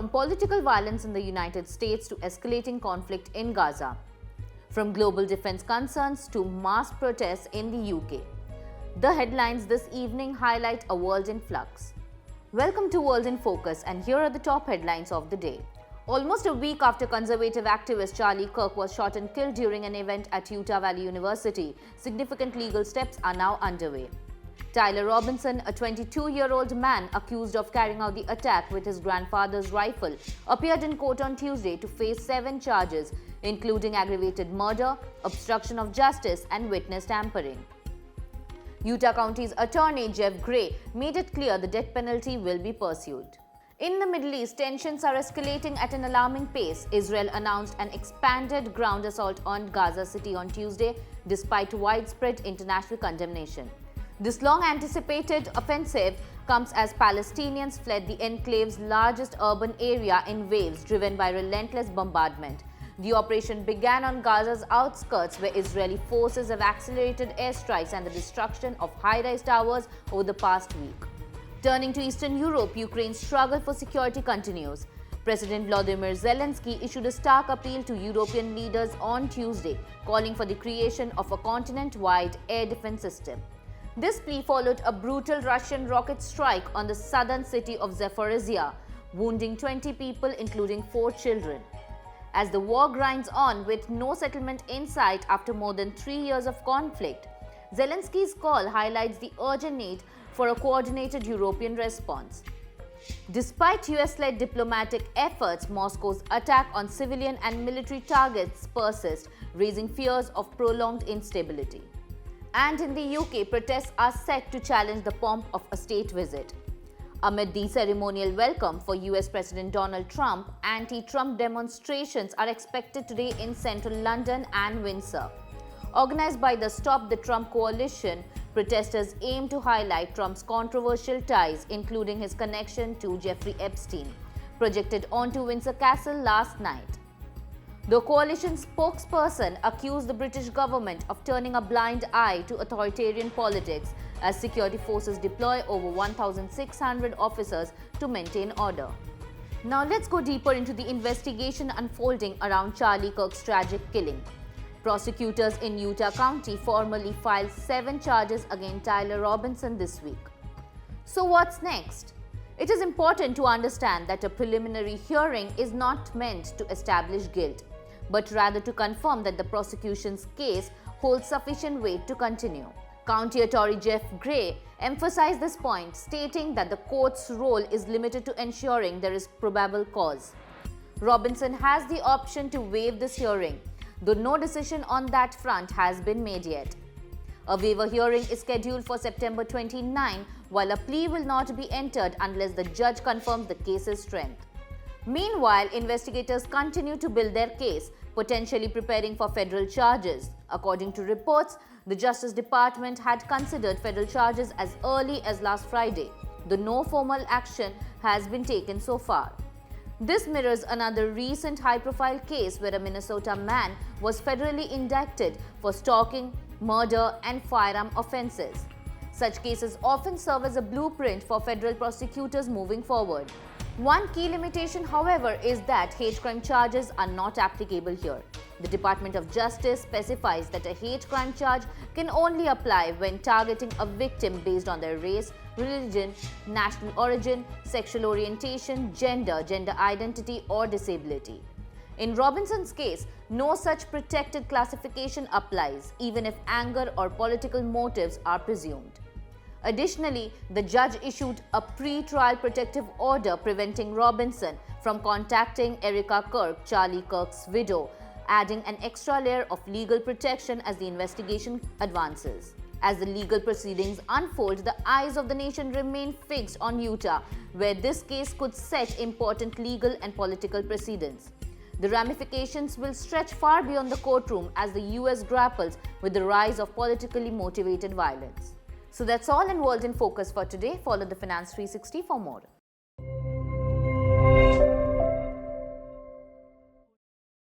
from political violence in the United States to escalating conflict in Gaza, from global defense concerns to mass protests in the UK. The headlines this evening highlight a world in flux. Welcome to World in Focus, and here are the top headlines of the day. Almost a week after conservative activist Charlie Kirk was shot and killed during an event at Utah Valley University, significant legal steps are now underway. Tyler Robinson, a 22-year-old man accused of carrying out the attack with his grandfather's rifle, appeared in court on Tuesday to face 7 charges, including aggravated murder, obstruction of justice, and witness tampering. Utah County's attorney Jeff Gray made it clear the death penalty will be pursued. In the Middle East, tensions are escalating at an alarming pace. Israel announced an expanded ground assault on Gaza City on Tuesday, despite widespread international condemnation. This long-anticipated offensive comes as Palestinians fled the enclave's largest urban area in waves, driven by relentless bombardment. The operation began on Gaza's outskirts, where Israeli forces have accelerated airstrikes and the destruction of high-rise towers over the past week. Turning to Eastern Europe, Ukraine's struggle for security continues. President Volodymyr Zelenskyy issued a stark appeal to European leaders on Tuesday, calling for the creation of a continent-wide air defense system. This plea followed a brutal Russian rocket strike on the southern city of Zaporizhia, wounding 20 people, including 4 children. As the war grinds on with no settlement in sight after more than 3 years of conflict, Zelenskyy's call highlights the urgent need for a coordinated European response. Despite US-led diplomatic efforts, Moscow's attack on civilian and military targets persists, raising fears of prolonged instability. And in the UK, protests are set to challenge the pomp of a state visit. Amid the ceremonial welcome for US President Donald Trump, anti-Trump demonstrations are expected today in central London and Windsor. Organized by the Stop the Trump coalition, protesters aim to highlight Trump's controversial ties, including his connection to Jeffrey Epstein, projected onto Windsor Castle last night. The coalition spokesperson accused the British government of turning a blind eye to authoritarian politics as security forces deploy over 1,600 officers to maintain order. Now let's go deeper into the investigation unfolding around Charlie Kirk's tragic killing. Prosecutors in Utah County formally filed 7 charges against Tyler Robinson this week. So what's next? It is important to understand that a preliminary hearing is not meant to establish guilt, but rather to confirm that the prosecution's case holds sufficient weight to continue. County Attorney Jeff Gray emphasized this point, stating that the court's role is limited to ensuring there is probable cause. Robinson has the option to waive this hearing, though no decision on that front has been made yet. A waiver hearing is scheduled for September 29, while a plea will not be entered unless the judge confirms the case's strength. Meanwhile, investigators continue to build their case, potentially preparing for federal charges. According to reports, the Justice Department had considered federal charges as early as last Friday, though no formal action has been taken so far. This mirrors another recent high-profile case where a Minnesota man was federally indicted for stalking, murder, and firearm offenses. Such cases often serve as a blueprint for federal prosecutors moving forward. One key limitation, however, is that hate crime charges are not applicable here. The Department of Justice specifies that a hate crime charge can only apply when targeting a victim based on their race, religion, national origin, sexual orientation, gender identity, or disability. In Robinson's case, no such protected classification applies, even if anger or political motives are presumed. Additionally, the judge issued a pre-trial protective order preventing Robinson from contacting Erica Kirk, Charlie Kirk's widow, adding an extra layer of legal protection as the investigation advances. As the legal proceedings unfold, the eyes of the nation remain fixed on Utah, where this case could set important legal and political precedents. The ramifications will stretch far beyond the courtroom as the US grapples with the rise of politically motivated violence. So that's all in World in Focus for today. Follow the Finance 360 for more.